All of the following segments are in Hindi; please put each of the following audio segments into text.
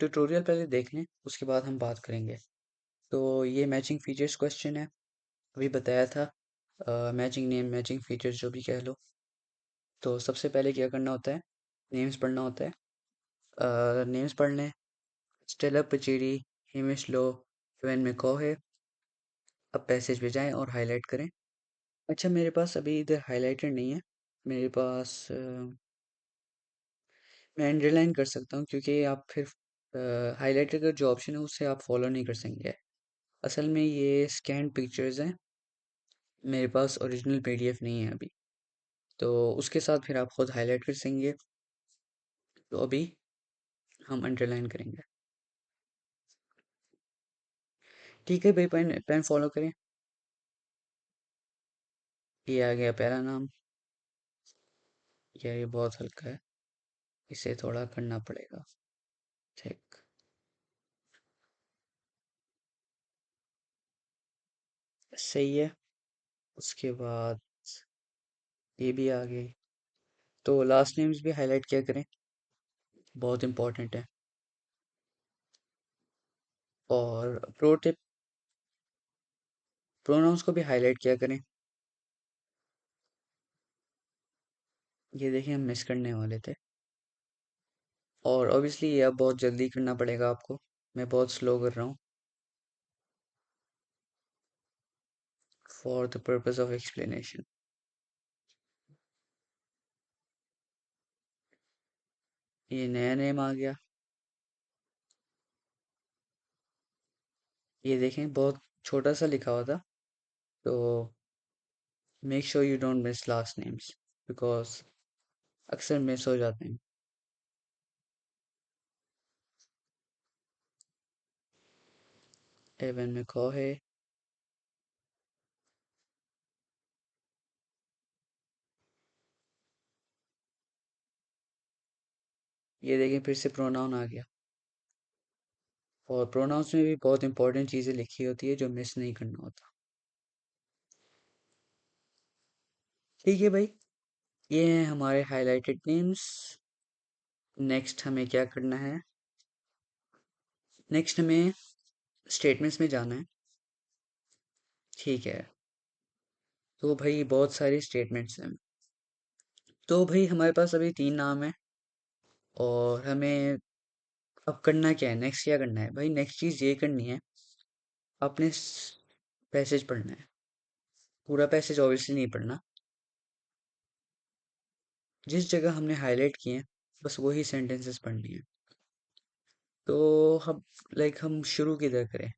ट्यूटोरियल पहले देख लें, उसके बाद हम बात करेंगे। तो ये मैचिंग फीचर्स क्वेश्चन है, अभी बताया था। मैचिंग नेम, मैचिंग फीचर्स जो भी कह लो। तो सबसे पहले क्या करना होता है, नेम्स पढ़ना होता है। नेम्स पढ़ लें। स्टेला पचीरी, हिमेश लो, इवन में है। अब पैसेज पे जाएं और हाईलाइट करें। अच्छा, मेरे पास अभी इधर हाईलाइटर नहीं है, मेरे पास मैं अंडरलाइन कर सकता हूँ, क्योंकि आप फिर हाईलाइटर का जो ऑप्शन है उससे आप फॉलो नहीं कर सकेंगे। असल में ये स्कैन पिक्चर्स हैं, मेरे पास ओरिजिनल पीडीएफ नहीं है अभी, तो उसके साथ फिर आप खुद हाईलाइट कर सकेंगे। तो अभी हम अंडरलाइन करेंगे। ठीक है भाई, पेन पेन फॉलो करें। ये आ गया पहला नाम। ये बहुत हल्का है, इसे थोड़ा करना पड़ेगा। ठीक, सही है। उसके बाद ये भी आ गई। तो लास्ट नेम्स भी हाईलाइट किया करें, बहुत इंपॉर्टेंट है। और प्रो टिप, प्रोनाउंस को भी हाईलाइट किया करें। ये देखिए, हम मिस करने वाले थे। और ऑब्वियसली ये अब बहुत जल्दी करना पड़ेगा आपको, मैं बहुत स्लो कर रहा हूँ for the purpose of explanation. ये नया नेम आ गया। ये देखें, बहुत छोटा सा लिखा हुआ था। तो make sure you don't miss last names, because अक्सर मिस हो जाते हैं। एवन में खो है। ये देखें, फिर से प्रोनाउन आ गया। और प्रोनाउंस में भी बहुत इंपॉर्टेंट चीज़ें लिखी होती है जो मिस नहीं करना होता। ठीक है भाई, ये हैं हमारे हाइलाइटेड नेम्स। नेक्स्ट हमें क्या करना है, नेक्स्ट हमें स्टेटमेंट्स में जाना है। ठीक है, तो भाई बहुत सारी स्टेटमेंट्स हैं। तो भाई हमारे पास अभी 3 नाम है, और हमें अब करना क्या है, नेक्स्ट क्या करना है भाई। नेक्स्ट चीज़ ये करनी है, आपने पैसेज पढ़ना है। पूरा पैसेज ऑब्वियसली नहीं पढ़ना, जिस जगह हमने हाईलाइट किए हैं बस वही सेंटेंसेस पढ़नी है। तो हम हम शुरू किधर करें।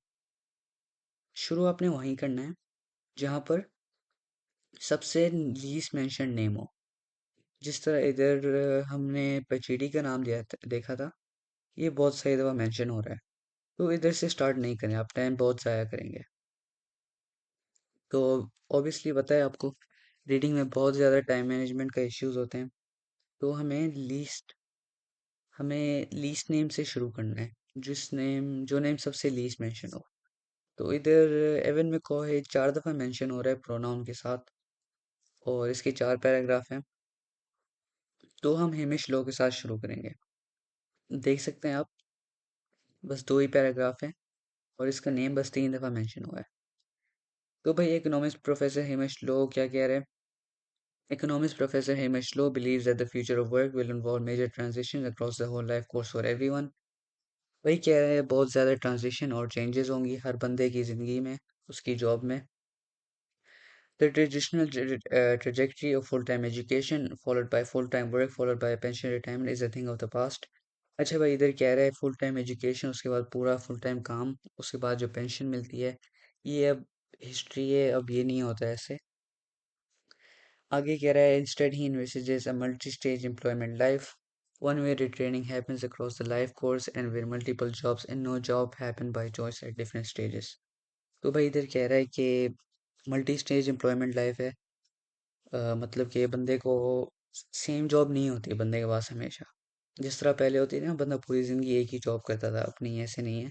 शुरू आपने वहीं करना है जहाँ पर सबसे लीस्ट मेंशन नेम हो। जिस तरह इधर हमने पचीडी का नाम देखा था, ये बहुत सही दफा मेंशन हो रहा है। तो इधर से स्टार्ट नहीं करें, आप टाइम बहुत ज़ाया करेंगे। तो ऑब्वियसली पता है आपको, रीडिंग में बहुत ज़्यादा टाइम मैनेजमेंट का इश्यूज होते हैं। तो हमें लीस्ट नेम से शुरू करना है, जो नेम सबसे लीस्ट मेंशन हो। तो इधर एवन में को है 4 दफा मेंशन हो रहा है प्रोनाउन के साथ, और इसके 4 पैराग्राफ हैं। तो हम हिमिश लो के साथ शुरू करेंगे। देख सकते हैं आप, बस 2 ही पैराग्राफ हैं, और इसका नेम बस 3 दफा मेंशन हुआ है। तो भाई इकोनॉमिक्स प्रोफेसर हिमेश लो क्या कह रहे हैं। Economics professor Himesh low believes that the future of work will involve major transitions across the whole life course for everyone। वही कह रहे हैं, बहुत ज़्यादा ट्रांजिशन और चेंजेस होंगी हर बंदे की ज़िंदगी में, उसकी जॉब में। The traditional trajectory of full-time education followed by full-time work followed by pension retirement is a thing of the past। अच्छा भाई, इधर कह रहा है फुल टाइम एजुकेशन, उसके बाद पूरा फुल टाइम काम, उसके बाद जो पेंशन मिलती है, ये अब हिस्ट्री है, अब ये नहीं होता है ऐसे। आगे कह रहा है instead he envisages a multi-stage employment life, one where retraining happens across the life course and where multiple jobs and no job happen by choice at different stages। तो भाई इधर कह रहा है कि मल्टी स्टेज एम्प्लॉयमेंट लाइफ है। मतलब कि बंदे को सेम जॉब नहीं होती बंदे के पास हमेशा। जिस तरह पहले होती थी ना, बंदा पूरी ज़िंदगी एक ही जॉब करता था, अपनी ऐसे नहीं है।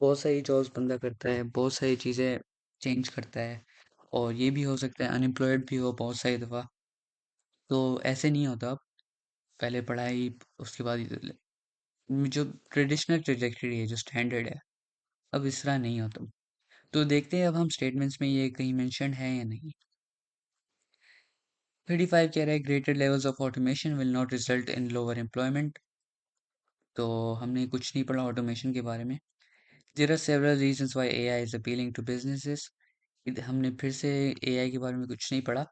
बहुत सारी जॉब्स बंदा करता है, बहुत सारी चीज़ें चेंज करता है। और ये भी हो सकता है अनएम्प्लॉयड भी हो बहुत सारी दफ़ा। तो ऐसे नहीं होता अब, पहले पढ़ाई, उसके बाद जो ट्रेडिशनल ट्रेजेक्टरी है, जो स्टैंडर्ड है, अब इस तरह नहीं हो तुम। तो देखते हैं अब हम स्टेटमेंट्स में ये कहीं मेंशन है या नहीं। 35 कह रहा है greater levels of automation will not result in lower employment. तो हमने कुछ नहीं पढ़ा ऑटोमेशन के बारे में। There are several reasons why AI is appealing to businesses. हमने फिर से एआई के बारे में कुछ नहीं पढ़ा।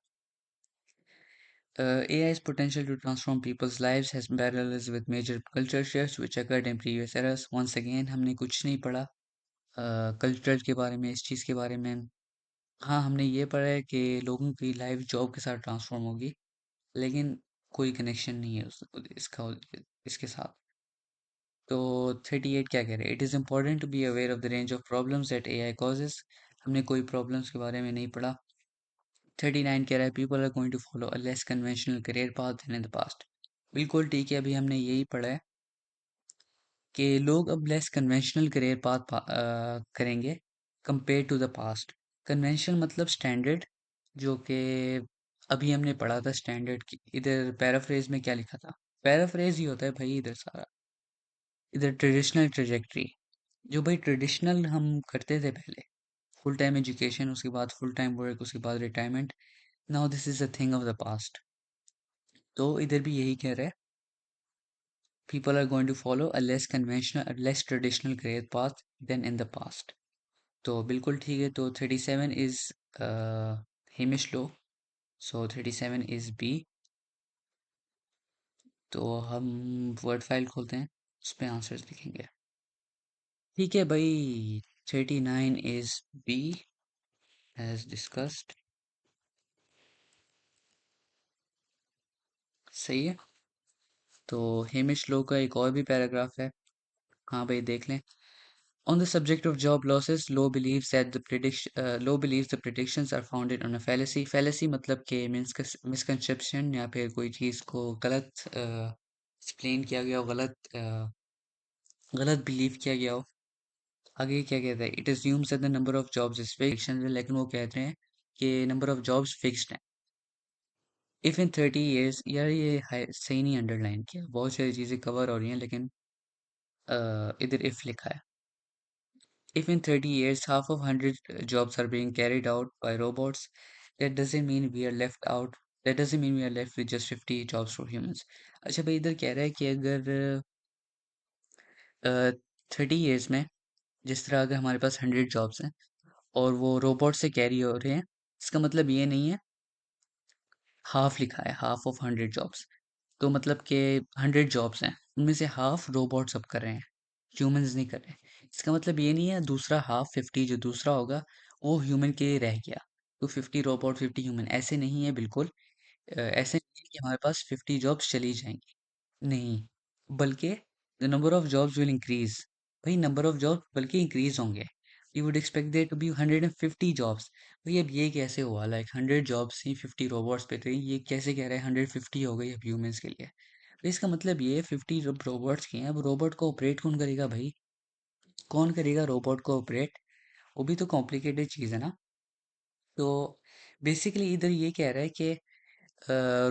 AI's potential to transform people's lives has parallels with major culture shifts which occurred in previous eras. Once again हमने कुछ नहीं पढ़ा कल्चर के बारे में, इस चीज़ के बारे में। हाँ, हमने ये पढ़ा है कि लोगों की लाइफ जॉब के साथ ट्रांसफॉर्म होगी, लेकिन कोई कनेक्शन नहीं है इसका इसके साथ। तो 38 क्या कह रहे हैं? It is important to be aware of the range of problems that AI causes. हमने कोई प्रॉब्लम्स के बारे में नहीं पढ़ा। 39 कह रहा है people are going to follow a less conventional career path than in the past. बिल्कुल ठीक है, अभी हमने यही पढ़ा है कि लोग अब लेस कन्वेंशनल करियर पाथ करेंगे compare to the past. Conventional मतलब स्टैंडर्ड, जो कि अभी हमने पढ़ा था स्टैंडर्ड की। इधर पैराफ्रेज में क्या लिखा था? पैराफ्रेज ही होता है भाई इधर सारा। इधर ट्रेडिशनल ट्रेजेक्ट्री, जो भाई ट्रेडिशनल हम करते थे पहले, फुल टाइम एजुकेशन, उसके बाद फुल टाइम वर्क, उसके बाद retirement. Now this is a thing of the past. तो इधर भी यही कह रहा है people are going to follow a less conventional, a less traditional career path than in the past. तो बिल्कुल ठीक है। तो 37 is Hamish Low, so 37 is B. तो हम वर्ड फाइल खोलते हैं, उस पर आंसर्स लिखेंगे। ठीक है भाई, 39 इज बी एज डिस्कस्ड। सही है। तो हेमिश लो का एक और भी पैराग्राफ है। हाँ भाई देख लें। On the subject of job losses, Low believes the predictions are founded on a fallacy. Fallacy मतलब कि misconception या फिर कोई चीज़ को गलत एक्सप्लेन किया गया हो, गलत बिलीव किया गया हो। आगे क्या कहता है? It assumes that the number of jobs is fixed, लेकिन वो कहते हैं कि number of jobs fixed है। If in 30 years, यार ये सही नहीं अंडरलाइन किया, बहुत सारी चीज़ें कवर हो रही हैं, लेकिन इधर if लिखा है। If in 30 years half of 100 jobs are being carried out by robots, that doesn't mean we are left out. That doesn't mean we are left with just 50 jobs for humans. अच्छा भाई इधर कह रहा है कि अगर 30 years में जिस तरह अगर हमारे पास 100 जॉब्स हैं और वो रोबोट से कैरी हो रहे हैं, इसका मतलब ये नहीं है। हाफ लिखा है, हाफ ऑफ 100 जॉब्स। तो मतलब कि 100 जॉब्स हैं, उनमें से हाफ रोबोट्स अब कर रहे हैं, ह्यूमंस नहीं कर रहे। इसका मतलब ये नहीं है दूसरा हाफ 50 जो दूसरा होगा वो ह्यूमन के लिए रह गया। तो 50 रोबोट 50 ह्यूमन ऐसे नहीं है बिल्कुल। ऐसे नहीं है कि हमारे पास 50 जॉब्स चली जाएंगी, नहीं। बल्कि the number of jobs will increase. भाई नंबर ऑफ जॉब्स बल्कि इंक्रीज होंगे। You would expect there to be 150 jobs. भाई अब ये कैसे हुआ? लाइक 100 जॉब्स ही 50 रोबोट्स पे थे, ये कैसे कह रहे हैं 150 हो गई अब ह्यूमंस के लिए? तो इसका मतलब ये 50 जब रोबोट्स के हैं, अब रोबोट को ऑपरेट कौन करेगा भाई? कौन करेगा रोबोट को ऑपरेट? वो भी तो कॉम्प्लिकेटेड चीज़ है ना। तो बेसिकली इधर ये कह रहा है कि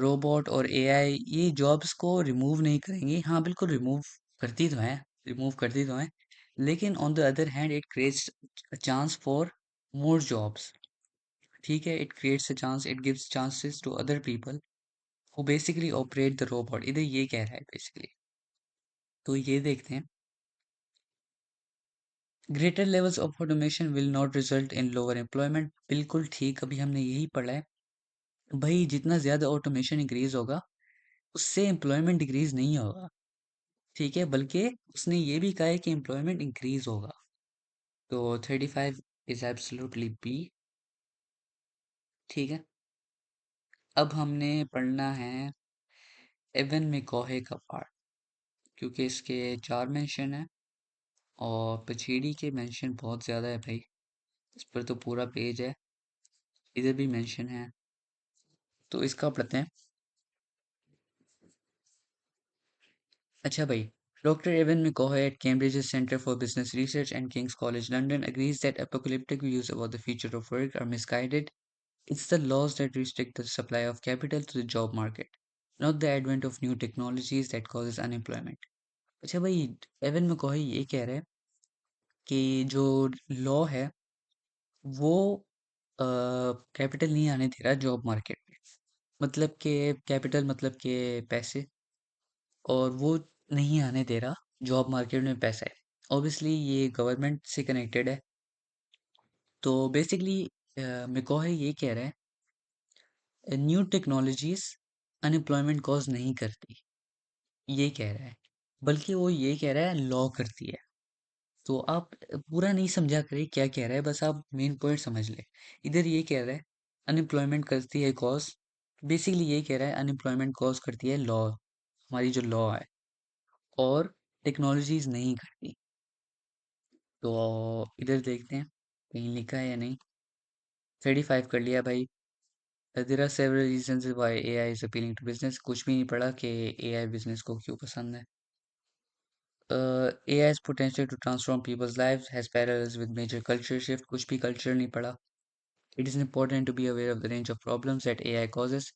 रोबोट और एआई ये जॉब्स को रिमूव नहीं करेंगे। हाँ बिल्कुल रिमूव करती तो हैं, रिमूव करती तो हैं, लेकिन on the other hand it creates a chance for more jobs. ठीक है, it creates a chance, it gives chances to other people who basically operate the robot. इधर ये कह रहा है बेसिकली। तो ये देखते हैं। Greater levels of automation will not result in lower employment. बिल्कुल ठीक, अभी हमने यही पढ़ा है। भाई जितना ज़्यादा ऑटोमेशन इंक्रीज होगा, उससे एम्प्लॉयमेंट डिक्रीज नहीं होगा। ठीक है, बल्कि उसने ये भी कहा है कि एम्प्लॉयमेंट इंक्रीज होगा। तो 35 इज एब्सोल्युटली बी। ठीक है, अब हमने पढ़ना है एवन मैकॉहे का पार्ट, क्योंकि इसके 4 मेंशन है और पचीडी के मेंशन बहुत ज़्यादा है भाई। इस पर तो पूरा पेज है, इधर भी मेंशन है। तो इसका पढ़ते हैं। अच्छा भाई, Dr. Evan McCaughey at Cambridge's Center for Business Research and King's College London agrees that apocalyptic views about the future of work are misguided. It's the laws that restrict the supply of capital to the job market, not the advent of new technologies that causes unemployment. अच्छा भाई, एवन मैकॉहे ये कह रहा है कि जो लॉ है वो कैपिटल नहीं आने दे रहा जॉब मार्केट में। मतलब कि कैपिटल मतलब कि पैसे, और वो नहीं आने दे रहा जॉब मार्केट में पैसा है। ऑब्वियसली ये गवर्नमेंट से कनेक्टेड है। तो बेसिकली मैकॉहे ये कह रहा है न्यू टेक्नोलॉजीज अनएम्प्लॉयमेंट कॉज नहीं करती, ये कह रहा है। बल्कि वो ये कह रहा है लॉ करती है। तो आप पूरा नहीं समझा करिए क्या कह रहा है, बस आप मेन पॉइंट समझ ले। इधर ये कह रहा है अनएम्प्लॉयमेंट करती है कॉज, बेसिकली ये कह रहा है अनएम्प्लॉयमेंट कॉज करती है लॉ, हमारी जो लॉ है, और टेक्नोलॉजीज नहीं करती। तो इधर देखते हैं कहीं लिखा है या नहीं। 35 कर लिया भाई। There are several reasons why AI is appealing to business, कुछ भी नहीं पढ़ा कि एआई बिजनेस को क्यों पसंद है। AI's potential to transform people's lives has parallels with major culture shift, कुछ भी कल्चर नहीं पढ़ा। It is important to be aware of the range of problems that AI causes,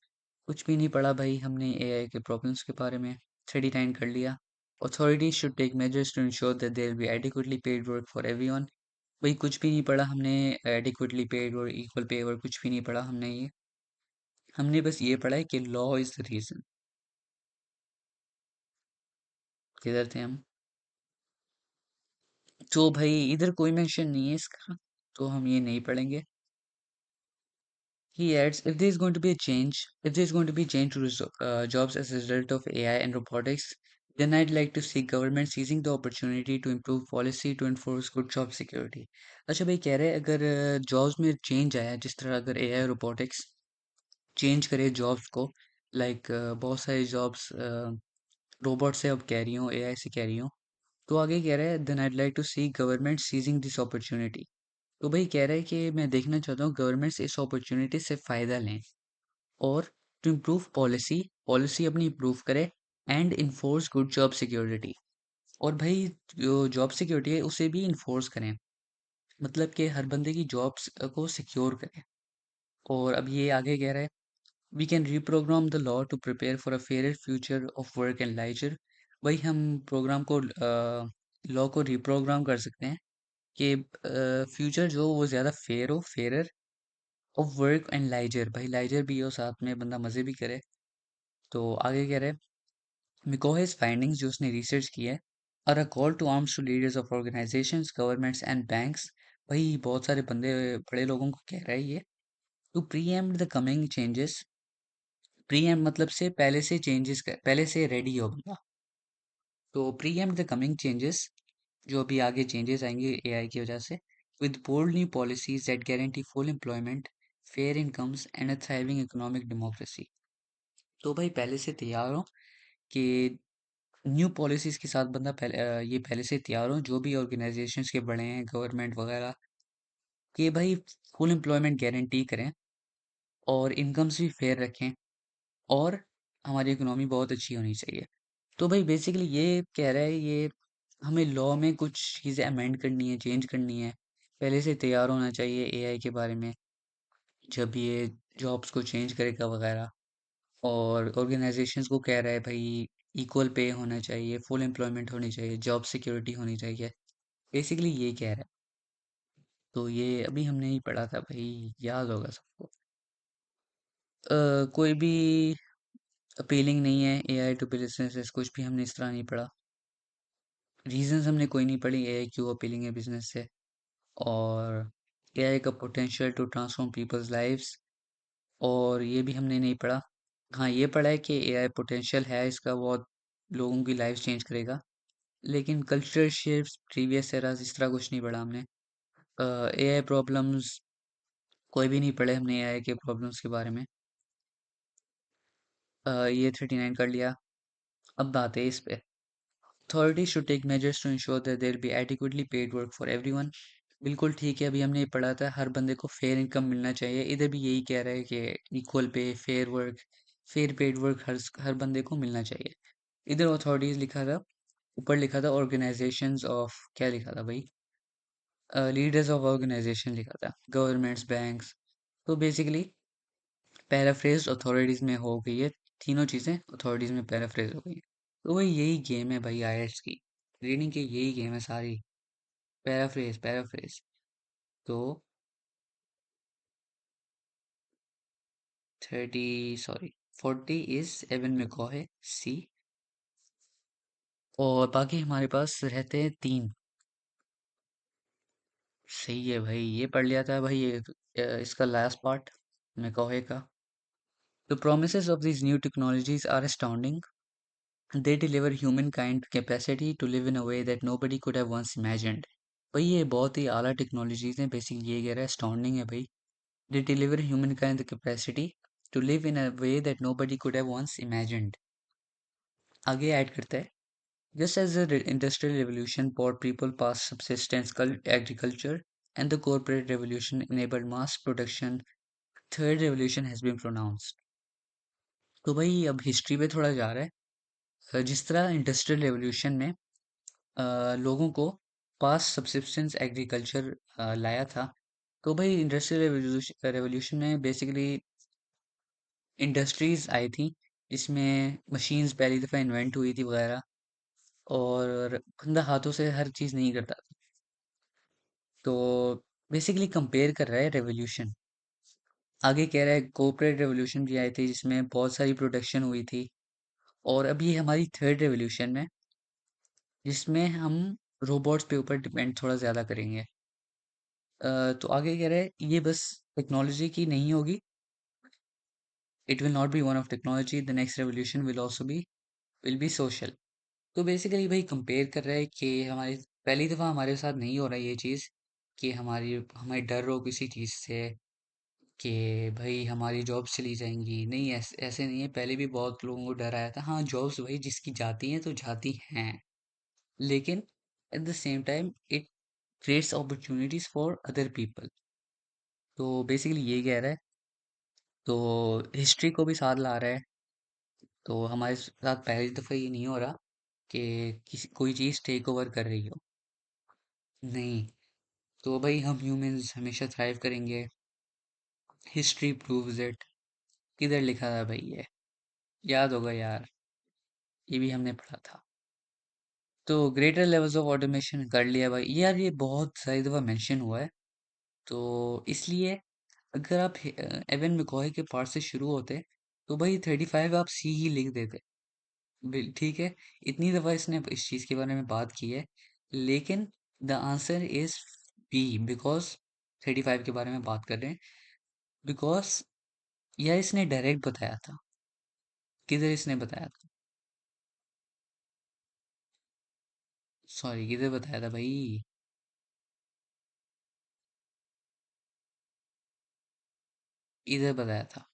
कुछ भी नहीं पढ़ा भाई हमने AI के प्रॉब्लम्स के बारे में। 39 कर लिया। Authorities should take measures to ensure that there will be adequately paid work for everyone, भाई कुछ भी नहीं पढ़ा हमने। adequately paid और equal pay और कुछ भी नहीं पढ़ा हमने ये। हमने बस ये पढ़ा है कि law is the reason। किधर थे हम? तो भाई इधर कोई मेंशन नहीं है इसका, तो हम ये नहीं पढ़ेंगे। He adds, if there is going to be a change, if there is going to be change to jobs as a result of AI and robotics, then I'd like to see government seizing the opportunity to improve policy to enforce good job security। अच्छा भाई कह रहे हैं अगर जॉब्स में चेंज आया, जिस तरह अगर AI रोबोटिक्स चेंज करे जॉब्स को, लाइक बहुत सारी जॉब्स रोबोट से अब कह रही हूँ, AI से कह रही हूँ, तो आगे कह रहा है then I'd like to see government seizing this opportunity. तो भाई कह रहा है कि मैं देखना चाहता हूँ गवर्नमेंट इस अपॉर्चुनिटी से फ़ायदा लें, और टू इम्प्रूव पॉलिसी, पॉलिसी अपनी इम्प्रूव करे, and enforce good job security, और भाई जो जॉब सिक्योरिटी है उसे भी इन्फोर्स करें, मतलब कि हर बंदे की जॉब्स को सिक्योर करें। और अब ये आगे कह रहा है we can reprogram the law to prepare for a fair future of work and leisure. भाई हम प्रोग्राम को लॉ को रिप्रोग्राम कर सकते हैं कि फ्यूचर जो वो ज़्यादा फेयर हो, fair of work and leisure, भाई लाइजर भी हो साथ में, बंदा मज़े भी करे। तो आगे कह रहे हैं मिकोहिस फाइंडिंग्स जो उसने रिसर्च की है are a call to arms to leaders of organisations governments and banks. भाई बहुत सारे बंदे बड़े लोगों को कह रहा है ये, to preempt the coming changes. Preempt मतलब से पहले से चेंजेस, पहले से रेडी हो बंदा। तो प्रीएम्प्ट द कमिंग चेंजेस, जो अभी आगे चेंजेस आएंगे एआई की वजह से, with bold new policies that guarantee full employment, fair incomes and a thriving economic democracy. तो भाई पहले से तैयार हो कि न्यू पॉलिसीज के साथ बंदा पहले ये पहले से तैयार हो, जो भी ऑर्गेनाइजेशंस के बड़े हैं गवर्नमेंट वगैरह, कि भाई फुल एम्प्लॉयमेंट गारंटी करें, और इनकम्स भी फेयर रखें, और हमारी इकोनॉमी बहुत अच्छी होनी चाहिए। तो भाई बेसिकली ये कह रहा है ये हमें लॉ में कुछ चीज़ें अमेंड करनी है, चेंज करनी है, पहले से तैयार होना चाहिए एआई के बारे में जब ये जॉब्स को चेंज करेगा वगैरह। और ऑर्गेनाइजेशंस को कह रहा है भाई इक्वल पे होना चाहिए, फुल एम्प्लॉयमेंट होनी चाहिए, जॉब सिक्योरिटी होनी चाहिए, बेसिकली ये कह रहा है। तो ये अभी हमने ही पढ़ा था भाई, याद होगा सबको। कोई भी अपीलिंग नहीं है एआई टू बिजनेसेस, कुछ भी हमने इस तरह नहीं पढ़ा। रीजंस हमने कोई नहीं पढ़ी एआई क्यों अपीलिंग है बिजनेस से। और एआई का potential to transform people's lives, और ये भी हमने नहीं पढ़ा। हाँ ये पढ़ा है कि एआई पोटेंशियल है इसका, बहुत लोगों की लाइफ चेंज करेगा, लेकिन कल्चरल शिफ्ट्स, प्रीवियस एरास, इस तरह कुछ नहीं पढ़ा हमने। एआई प्रॉब्लम्स कोई भी नहीं पढ़े हमने एआई के प्रॉब्लम्स के बारे में। ये 39 कर लिया। अब बात है इस पे, authority should take measures to ensure that there be adequately paid work for everyone. बिल्कुल ठीक है, अभी हमने ये पढ़ा था हर बंदे को फेयर इनकम मिलना चाहिए, इधर भी यही कह रहा है कि equal pay, fair work, fair paid work हर बंदे को मिलना चाहिए। इधर अथॉरिटीज लिखा था, ऊपर लिखा था ऑर्गेनाइजेशंस ऑफ, क्या लिखा था भाई, लीडर्स ऑफ ऑर्गेनाइजेशन लिखा था, गवर्नमेंट्स, बैंक्स। तो बेसिकली पैराफ्रेज अथॉरिटीज में हो गई है, तीनों चीज़ें अथॉरिटीज में पैराफ्रेज हो गई हैं। तो वही यही गेम है भाई आईएल्स की। रीडिंग की यही गेम है सारी। Paraphrase paraphrase. तो 40 इज एवन मैकॉहे सी। और बाकी हमारे पास रहते हैं तीन। सही है भाई, ये पढ़ लिया था भाई ये। इसका लास्ट पार्ट मैकॉहे का। The promises of these new technologies are astounding. They deliver humankind capacity to live in a way that nobody could have once imagined. भाई ये बहुत ही आला टेक्नोलॉजीज हैं, बेसिकली ये कह रहा है, astounding है भाई। They deliver humankind the capacity to live in a way that nobody could have once imagined. आगे ऐड करता है, just as the industrial revolution brought people past subsistence agriculture and the corporate revolution enabled mass production, third revolution has been pronounced. तो भाई अब हिस्ट्री पे थोड़ा जा रहा है। जिस तरह इंडस्ट्रियल रेवोल्यूशन में लोगों को पास सब्सिस्टेंस एग्रीकल्चर लाया था। तो भाई इंडस्ट्रियल रेवोल्यूशन रेवोल्यूशन में बेसिकली इंडस्ट्रीज आई थी, जिसमें मशीन्स पहली दफ़ा इन्वेंट हुई थी वगैरह। और बंदा हाथों से हर चीज़ नहीं करता था। तो बेसिकली कंपेयर कर रहा है रेवोल्यूशन। आगे कह रहा है कोऑपरेट रेवोल्यूशन भी आई थी, जिसमें बहुत सारी प्रोडक्शन हुई थी। और अब ये हमारी थर्ड रेवोल्यूशन में, जिसमें हम रोबोट्स पे ऊपर डिपेंड थोड़ा ज़्यादा करेंगे। तो आगे कह रहा है ये बस टेक्नोलॉजी की नहीं होगी। It will not be one of technology, the next revolution will be social. तो बेसिकली भाई कंपेयर कर रहा है कि हमारी पहली दफ़ा हमारे साथ नहीं हो रहा है ये चीज़, कि हमें डर हो किसी चीज़ से, कि भाई हमारी जॉब्स चली जाएंगी। नहीं, ऐसे ऐसे नहीं है, पहले भी बहुत लोगों को डर आया था। हाँ, जॉब्स भाई जिसकी जाती हैं तो जाती हैं, लेकिन at the same time it creates opportunities for other people. तो बेसिकली ये कह रहा है। तो हिस्ट्री को भी साथ ला रहा है। तो हमारे साथ पहली दफ़ा ये नहीं हो रहा कि किसी कोई चीज़ टेक ओवर कर रही हो। नहीं। तो भाई हम ह्यूमंस हमेशा थ्राइव करेंगे। History proves it. किधर लिखा था भाई ये? याद होगा यार, ये भी हमने पढ़ा था। तो ग्रेटर लेवल्स ऑफ ऑटोमेशन कर लिया भाई यार, ये बहुत सारी दफ़ा मेंशन हुआ है। तो इसलिए अगर आप एवन मैकॉय के पार्ट से शुरू होते, तो भाई 35 आप सी ही लिख देते। ठीक है। इतनी दफ़ा इसने इस चीज़ के बारे में बात की है, लेकिन the answer is B, because 35 के बारे में बात कर रहे हैं। बिकॉज यह इसने डायरेक्ट बताया था। किधर इसने बताया था? सॉरी, किधर बताया था भाई? इधर बताया था।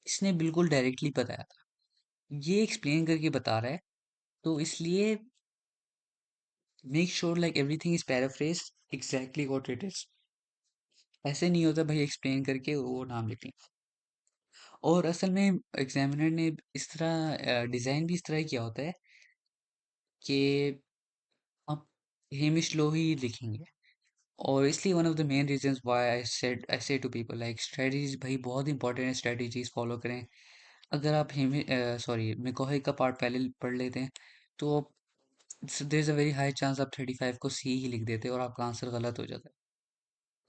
इसने बिल्कुल डायरेक्टली बताया था। ये एक्सप्लेन करके बता रहा है। तो इसलिए make sure like everything is paraphrase exactly what it is. ऐसे नहीं होता भाई एक्सप्लेन करके वो नाम लिखें। और असल में एग्जामिनर ने इस तरह डिज़ाइन भी इस तरह किया होता है कि आप हेमिश लो ही लिखेंगे। और इसलिए one of the main reasons why I से टू पीपल लाइक स्ट्रेटजीज भाई बहुत इंपॉर्टेंट है, स्ट्रेटजीज फॉलो करें। अगर आप हेमी सॉरी मिकोहे का पार्ट पहले पढ़ लेते हैं, तो there is a very high chance आप 35 को सी ही लिख देते और आपका आंसर गलत हो जाता है।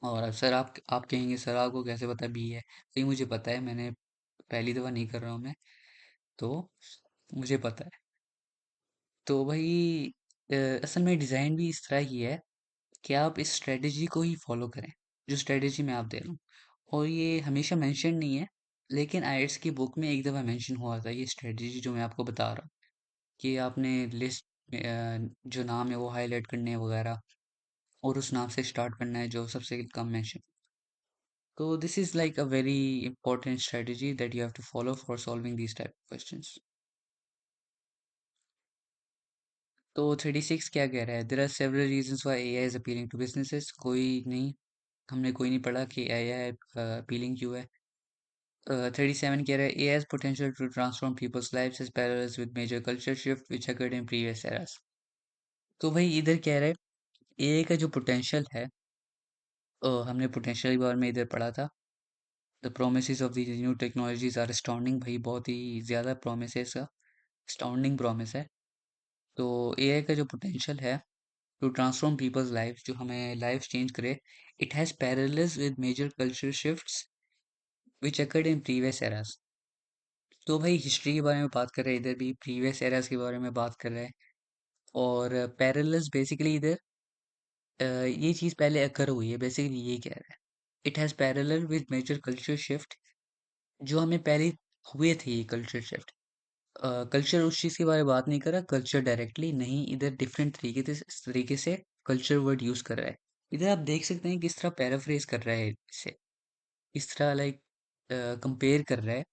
और अब सर आप कहेंगे सर आपको कैसे पता बी है? तो ये मुझे पता है, मैंने पहली दफ़ा नहीं कर रहा हूँ मैं, तो मुझे पता है। तो भाई असल में डिज़ाइन भी इस तरह की है कि आप इस स्ट्रेटजी को ही फॉलो करें, जो स्ट्रेटजी मैं आप दे रहा हूँ। और ये हमेशा मेंशन नहीं है, लेकिन आइट्स की बुक में एक दफ़ा मेंशन हुआ था ये स्ट्रेटजी जो मैं आपको बता रहा हूँ, कि आपने लिस्ट जो नाम है वो हाईलाइट करने हैं वगैरह, और उस नाम से स्टार्ट करना है जो सबसे कम मेंशन। तो this is like a very important strategy that you have to follow for solving these type of questions. तो 36 क्या कह रहा है? There are several reasons why AI is appealing to businesses. कोई नहीं, हमने कोई नहीं पढ़ा कि एआई अपीलिंग क्यों है। 37 कह रहा है एआई's potential to transform people's lives is parallels with major culture shift which occurred in previous eras। तो भाई इधर कह रहा है एआई का जो पोटेंशियल है, हमने पोटेंशियल के बारे में इधर पढ़ा था। The promises of the new technologies are astounding, भाई बहुत ही ज़्यादा प्रोमिस है इसका। स्टाउंडिंग प्रॉमिस है। तो एआई का जो पोटेंशियल है टू ट्रांसफॉर्म पीपल्स लाइफ, जो हमें लाइफ चेंज करे, it has parallels with major cultural shifts which occurred in previous eras. तो भाई हिस्ट्री के बारे में बात कर रहे हैं, इधर भी प्रीवियस एरास के बारे में बात कर रहे हैं। और पैरेलल्स बेसिकली इधर ये चीज़ पहले अकर हुई है, बेसिकली ये कह रहा है। It has parallel with major culture shift, जो हमें पहले हुए थे ये कल्चर शिफ्ट। कल्चर उस चीज़ के बारे में बात नहीं कर रहा, कल्चर डायरेक्टली नहीं, इधर डिफरेंट तरीके से कल्चर वर्ड यूज़ कर रहा है। इधर आप देख सकते हैं किस तरह पैराफ्रेज कर रहा है इसे, इस तरह लाइक कंपेयर कर रहा है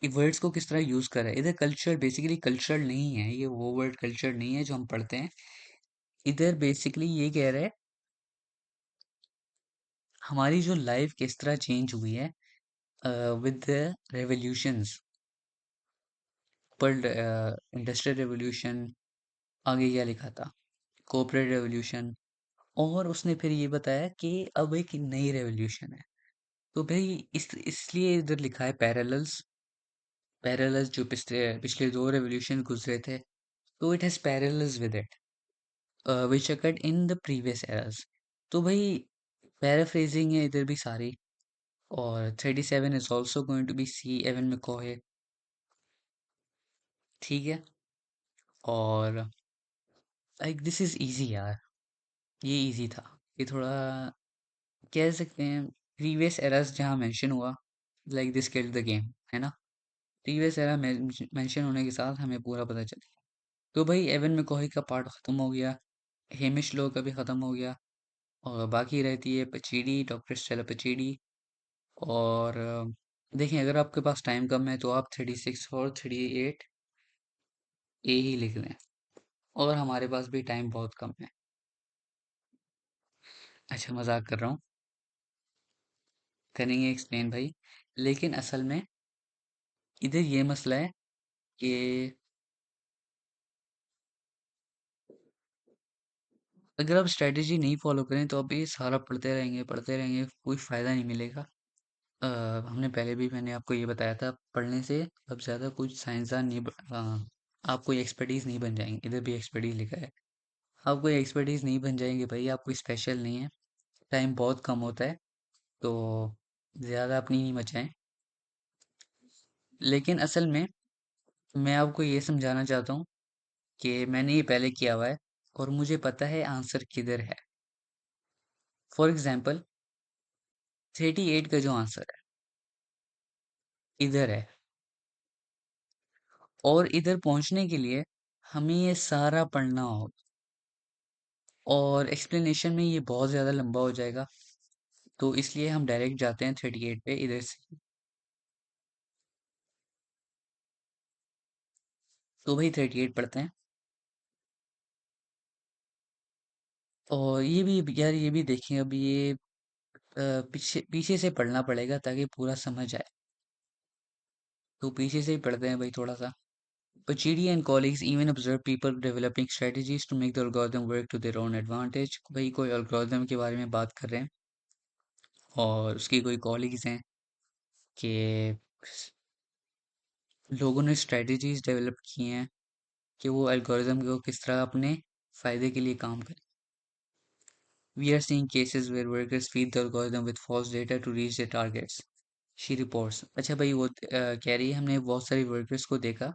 कि वर्ड्स को किस तरह यूज़ कर रहा है। इधर कल्चर बेसिकली कल्चरल नहीं है, ये वो वर्ड कल्चर नहीं है जो हम पढ़ते हैं। इधर बेसिकली ये कह रहा है हमारी जो लाइफ किस तरह चेंज हुई है विद द रेवोल्यूशंस, पर इंडस्ट्रियल रेवोल्यूशन, आगे क्या लिखा था, कॉर्पोरेट रेवोल्यूशन, और उसने फिर ये बताया कि अब एक नई रेवोल्यूशन है। तो भाई इस इसलिए इधर लिखा है पैरेलल्स, पैरेलल्स जो पिछले पिछले दो रेवोल्यूशन गुजरे थे, तो it has parallels with it which occurred in the previous eras. तो भाई पैराफ्रेजिंग है इधर भी सारी। और 37 is also going to be C Evan McCaughey, ठीक है। और लाइक दिस इज इजी यार, ये इजी था, ये थोड़ा कह सकते हैं प्रीवियस एरास जहाँ मेंशन हुआ, like this killed the game, है ना। प्रीवियस एरा मेंशन होने के साथ हमें पूरा पता चला। तो भाई एवन मैकॉहे का पार्ट खत्म हो गया, हेमिश लो का भी खत्म हो गया, और बाकी रहती है पचीडी, डॉक्टर स्टेला पचीडी। और देखें अगर आपके पास टाइम कम है तो आप 36 और 38 ए ही लिख लें, और हमारे पास भी टाइम बहुत कम है। अच्छा मजाक कर रहा हूँ, करेंगे एक्सप्लेन भाई। लेकिन असल में इधर ये मसला है कि अगर आप स्ट्रेटेजी नहीं फॉलो करें तो आप ये सारा पढ़ते रहेंगे, कोई फ़ायदा नहीं मिलेगा। अ, हमने पहले भी मैंने आपको ये बताया था, पढ़ने से अब ज़्यादा कुछ साइंसदान नहीं आप कोई एक्सपर्टीज़ नहीं बन जाएंगे। इधर भी एक्सपर्टीज़ लिखा है, आप कोई एक्सपर्टीज़ नहीं बन जाएंगे भाई, आप कोई स्पेशल नहीं है। टाइम बहुत कम होता है, तो ज़्यादा अपनी नहीं मचाएं। लेकिन असल में मैं आपको ये समझाना चाहता हूँ कि मैंने ये पहले किया हुआ है, और मुझे पता है आंसर किधर है। फॉर एग्जाम्पल 38 का जो आंसर है इधर है, और इधर पहुंचने के लिए हमें ये सारा पढ़ना होगा, और एक्सप्लेनेशन में ये बहुत ज़्यादा लंबा हो जाएगा, तो इसलिए हम डायरेक्ट जाते हैं 38 पे इधर से। तो भाई 38 पढ़ते हैं। और ये भी यार, ये भी देखें, अब ये पीछे पीछे से पढ़ना पड़ेगा ताकि पूरा समझ आए। तो पीछे से ही पढ़ते हैं भाई थोड़ा सा। Pachidi and colleagues even observed people developing strategies to make the algorithm work to their own advantage। भाई कोई algorithm के बारे में बात कर रहे हैं, और उसकी कोई कॉलीग्स हैं कि लोगों ने स्ट्रेटजीज डेवलप की हैं कि वो एल्गोरिदम को किस तरह अपने फ़ायदे के लिए काम करें। We are seeing cases where workers feed the algorithm with false data to reach their targets, she reports। अच्छा भाई वो कह रही है हमने बहुत सारे वर्कर्स को देखा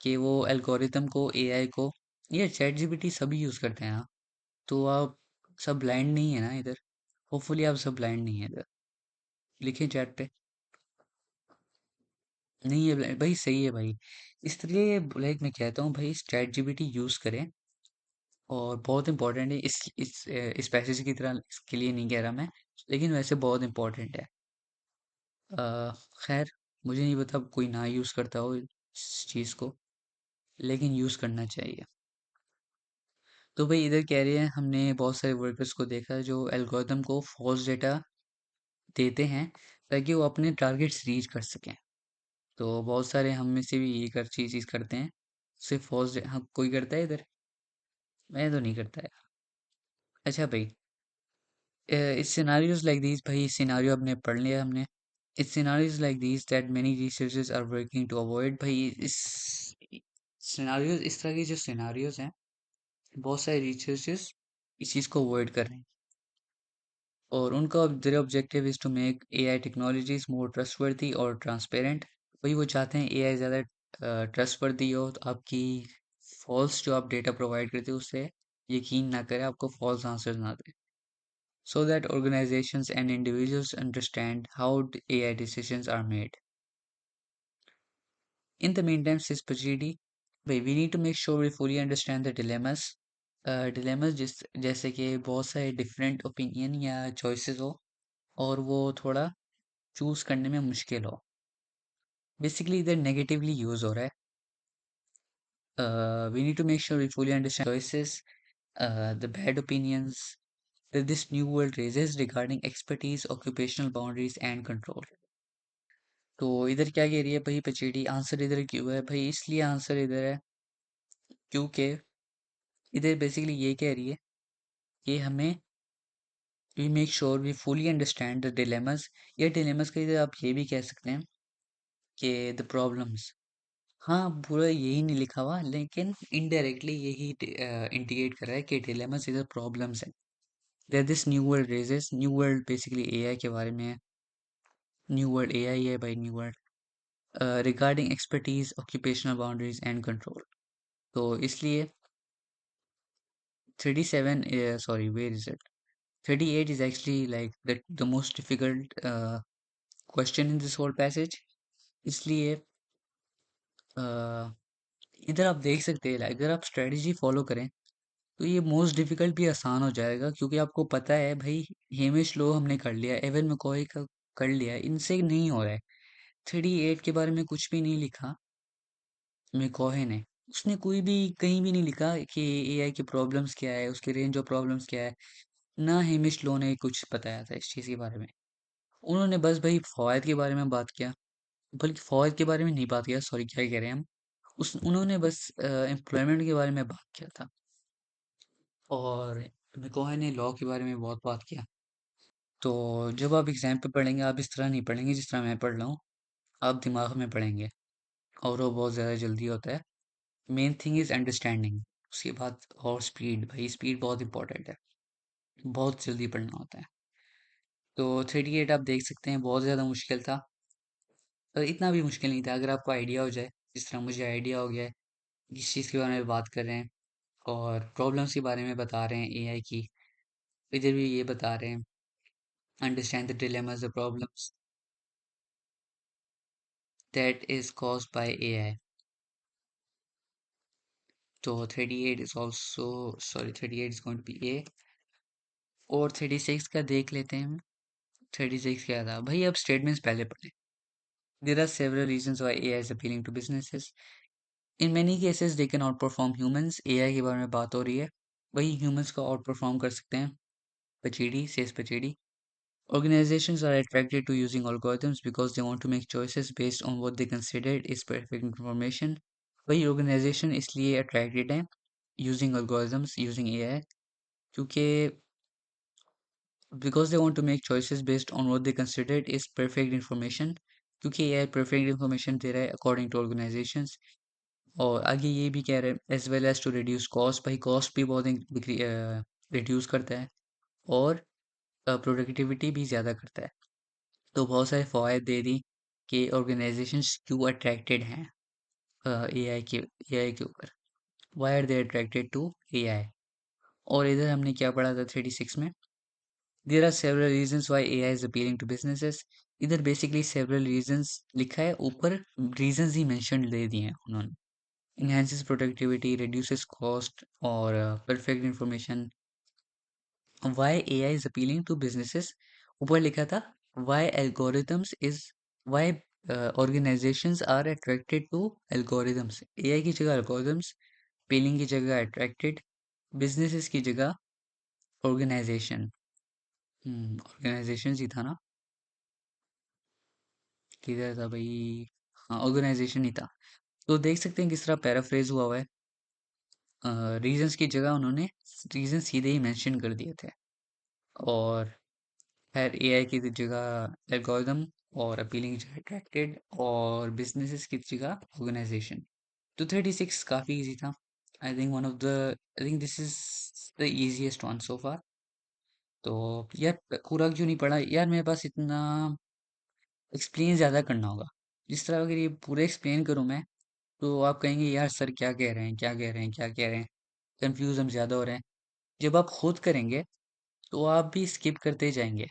कि वो एल्गोरिदम को, एआई को, ये चैट जीपीटी सभी यूज़ करते हैं। हाँ, तो आप सब ब्लाइंड नहीं है ना इधर, होपफुली आप सब ब्लाइंड नहीं है इधर, लिखें चैट पे। नहीं है blind, भाई सही है भाई। इसलिए लाइक मैं कहता हूँ भाई चैट जीपीटी यूज़ करें, और बहुत इंपॉर्टेंट है। इस पैसेज की तरह इसके लिए नहीं कह रहा मैं, लेकिन वैसे बहुत इंपॉर्टेंट है। खैर, मुझे नहीं पता कोई ना यूज़ करता हो इस चीज़ को, लेकिन यूज़ करना चाहिए। तो भाई इधर कह रहे हैं हमने बहुत सारे वर्कर्स को देखा जो एल्गोरिदम को फॉल्स डेटा देते हैं ताकि वो अपने टारगेट्स रीच कर सकें। तो बहुत सारे हम में से भी ये कर चीज़ करते हैं, सिर्फ हाँ कोई करता है इधर, मैं तो नहीं करता है। अच्छा भाई, इस सिनारियोज लाइक दिस, भाई सिनारियो हमने पढ़ लिया हमने, It's scenarios like these that many researchers are working to avoid। भाई इस सिनारियोज, इस तरह के जो सिनारियोज हैं, बहुत सारे रिसर्चर्स इस चीज़ को अवॉइड कर रहे हैं। और उनका their objective is to make AI technologies more trustworthy और ट्रांसपेरेंट। वही वो चाहते हैं AI ज़्यादा ट्रस्टवर्दी हो, तो आपकी फॉल्स जो आप डेटा प्रोवाइड करते हो उससे यकीन ना करें, आपको फॉल्स आंसर ना दे। So that organizations and individuals understand how AI decisions are made. In the meantime, says Pachidi, we need to make sure we fully understand the dilemmas. Dilemmas जिस जैसे कि बहुत सारे डिफरेंट ओपिनियन या चॉइसेस हो और वो थोड़ा चूज करने में मुश्किल हो। बेसिकली इधर नेगेटिवली यूज हो रहा है। We need to make sure we fully understand choices, the bad opinions that this new world raises regarding expertise, occupational boundaries and control। तो इधर क्या कह रही है भाई पचीडी, आंसर इधर क्यों है भाई? इसलिए आंसर इधर है क्योंकि इधर बेसिकली ये कह रही है कि हमें we make sure we fully understand the dilemmas. या डिलेमास का इधर आप ये भी कह सकते हैं कि द प्रॉब्लम्स। हाँ, पूरा यही नहीं लिखा हुआ लेकिन इनडायरेक्टली यही इंडिकेट कर रहा है कि डिलेमास इधर प्रॉब्लम्स है। That this new world raises, new world basically AI के बारे में है। न्यू वर्ल्ड एआई है भाई, new world regarding expertise, occupational boundaries and control. तो इसलिए 37 sorry, where is it? 38 is actually like the most difficult question in this whole passage। इसलिए इधर आप देख सकते हैं अगर आप स्ट्रेटजी फॉलो करें तो ये मोस्ट डिफिकल्ट भी आसान हो जाएगा, क्योंकि आपको पता है भाई हेमिश लो हमने कर लिया, एवन मैकॉय का कर लिया, इनसे नहीं हो रहा है। 38 के बारे में कुछ भी नहीं लिखा मैकॉय ने। उसने कोई भी कहीं भी नहीं लिखा कि एआई की प्रॉब्लम्स क्या है, उसके रेंज ऑफ प्रॉब्लम्स क्या है। ना हेमिश लो ने कुछ बताया था इस चीज़ के बारे में। उन्होंने बस भाई फ़वाद के बारे में बात किया, बल्कि फ़वाद के बारे में नहीं बात किया, सॉरी क्या कह रहे हैं हम। उस उन्होंने बस एम्प्लॉयमेंट के बारे में बात किया था। और मैकॉय ने लॉ के बारे में बहुत बात किया। तो जब आप एग्ज़ाम पे पढ़ेंगे, आप इस तरह नहीं पढ़ेंगे जिस तरह मैं पढ़ रहा हूँ, आप दिमाग में पढ़ेंगे और वो बहुत ज़्यादा जल्दी होता है। Main thing is understanding. उसके बाद और स्पीड, भाई स्पीड बहुत इंपॉर्टेंट है, बहुत जल्दी पढ़ना होता है। तो 38 आप देख सकते हैं बहुत ज़्यादा मुश्किल था, पर इतना भी मुश्किल नहीं था अगर आपको आइडिया हो जाए, जिस तरह मुझे आइडिया हो गया है किस चीज़ के बारे में बात कर रहे हैं और प्रॉब्लम्स के बारे में बता रहे हैं एआई की। इधर भी ये बता रहे हैं understand the dilemmas, the problems that is caused by AI। तो 38 is also, sorry, 38 is going to be A। और 36 का देख लेते हैं हम। 36 क्या था भाई, अब स्टेटमेंट्स पहले पढ़े। There are several reasons why AI is appealing to businesses। In many cases they can outperform humans। AI के बारे में बात हो रही है, वही humans को आउट परफॉर्म कर सकते हैं। पचीडी cess पचीडी। Organizations are attracted to using algorithms because they want to make choices based on what they consider is perfect information। वही organization इसलिए attracted है using algorithms, using AI, क्योंकि because they want to make choices based on what they consider is perfect information। क्योंकि AI perfect information दे रहा है according to organizations। और आगे ये भी कह रहे हैं as well as to reduce cost। भाई cost भी बहुत रिड्यूस करता है और प्रोडक्टिविटी भी ज़्यादा करता है। तो बहुत सारे फ़वाद दे दी कि ऑर्गेनाइजेशंस क्यों अट्रैक्टेड हैं एआई के ऊपर। Why are they attracted to AI. और इधर हमने क्या पढ़ा था 36 में, there are several reasons why AI is appealing to businesses. इधर बेसिकली सेवरल रीजंस लिखा है, ऊपर रीजंस ही मेंशन दे दिए हैं उन्होंने। इनहेंसेस प्रोडक्टिविटी, रिड्यूसेस कॉस्ट और perfect information. Why AI is appealing to businesses, ऊपर लिखा था why algorithms is, why organisations are attracted to algorithms. AI की जगह एल्गोरिथम्स, अपीलिंग की जगह अट्रैक्टेड, बिजनेसेस की जगह ऑर्गेनाइजेशन। ऑर्गेनाइजेशन ही था ना, किधर था भाई? हाँ, ऑर्गेनाइजेशन ही था। तो देख सकते हैं किस तरह पैराफ्रेज हुआ हुआ है। रीजंस की जगह उन्होंने रीजन सीधे ही मेंशन कर दिए थे। और खैर एआई की जगह एल्गोरिदम और अपीलिंग अट्रैक्टेड और बिजनेसेस की जगह ऑर्गेनाइजेशन। तो 36 काफ़ी इजी था। I think this is the easiest one so far. तो यार पूरा क्यों नहीं पढ़ा यार, मेरे पास इतना एक्सप्लेन ज़्यादा करना होगा। जिस तरह अगर ये पूरा एक्सप्लेन करूँ मैं, तो आप कहेंगे यार सर क्या कह रहे हैं, क्या कह रहे हैं, क्या कह रहे हैं, कंफ्यूज हम ज़्यादा हो रहे हैं। जब आप खुद करेंगे तो आप भी स्किप करते जाएंगे,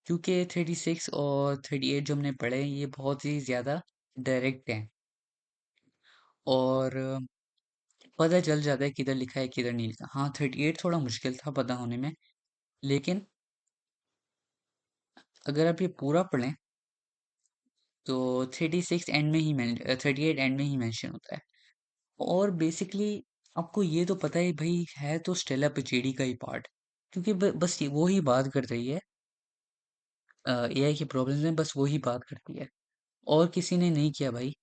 क्योंकि 36 और 38 जो हमने पढ़े हैं, ये बहुत ही ज़्यादा डायरेक्ट हैं और पता चल जाता है किधर लिखा है किधर नहीं लिखा। हाँ 38 थोड़ा मुश्किल था पता होने में, लेकिन अगर आप ये पूरा पढ़ें तो 36 एंड में ही 38 एंड में ही मेंशन होता है। और बेसिकली आपको ये तो पता है भाई, है तो स्टेला पचेड़ी का ही पार्ट, क्योंकि बस वो ही बात कर रही है एआई की प्रॉब्लम्स में, बस वो ही बात करती है और किसी ने नहीं किया भाई।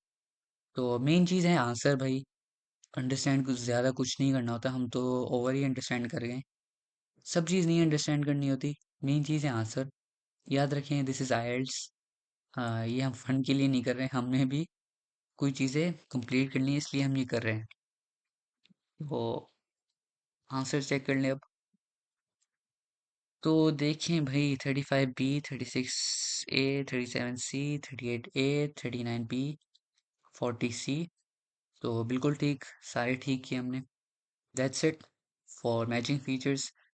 तो मेन चीज़ है आंसर भाई। अंडरस्टैंड कुछ ज़्यादा कुछ नहीं करना होता, हम तो ओवर ही अंडरस्टैंड कर गए। सब चीज़ नहीं अंडरस्टैंड करनी होती, मेन चीज़ है आंसर। याद रखें दिस इज़ आईएलटीएस। ये हम फन के लिए नहीं कर रहे हैं, हमने भी कोई चीज़ें कंप्लीट करनी है इसलिए हम ये कर रहे हैं। वो आंसर चेक कर लें अब। तो देखें भाई 35 बी, 36 ए, 37 सी, 38 ए, 39 बी, 40 सी। तो बिल्कुल ठीक, सारे ठीक किए हमने। That's it for matching features.